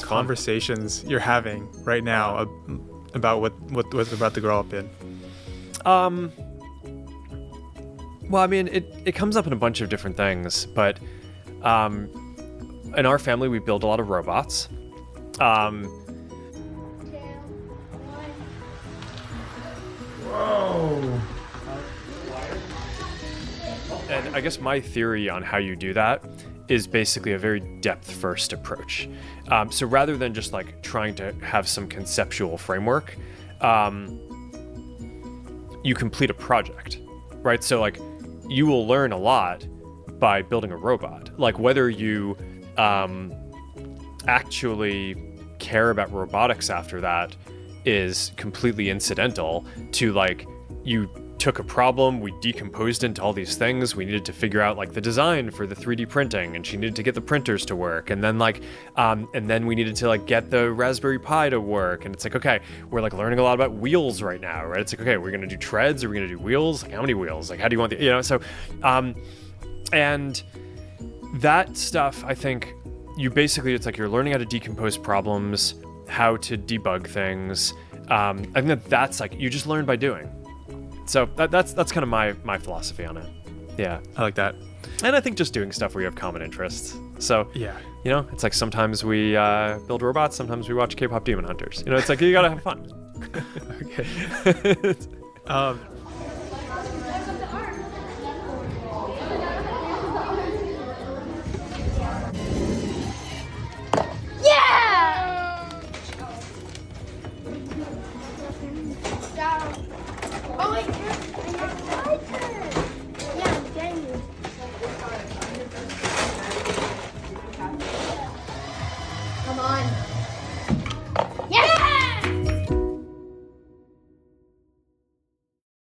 conversations you're having right now about what's about to grow up in? Well, I mean, it comes up in a bunch of different things, but in our family, we build a lot of robots. Whoa. And I guess my theory on how you do that is basically a very depth-first approach. So rather than just like trying to have some conceptual framework, you complete a project, right? So like you will learn a lot by building a robot. Like whether you actually care about robotics after that is completely incidental to like you took a problem, we decomposed into all these things, we needed to figure out like the design for the 3D printing, and she needed to get the printers to work, and then like and then we needed to like get the Raspberry Pi to work, and it's like, okay, we're like learning a lot about wheels right now, right? It's like, okay, we're gonna do treads, are we gonna do wheels? Like how many wheels? Like how do you want the, you know, so and that stuff, I think you basically, it's like you're learning how to decompose problems, how to debug things. I think that's like you just learn by doing. So that's kind of my philosophy on it. Yeah, I like that. And I think just doing stuff where you have common interests. So yeah, you know, it's like sometimes we build robots, sometimes we watch K-pop Demon Hunters. You know, it's like you gotta have fun. Okay. Oh wait, yeah, dang it. Come on.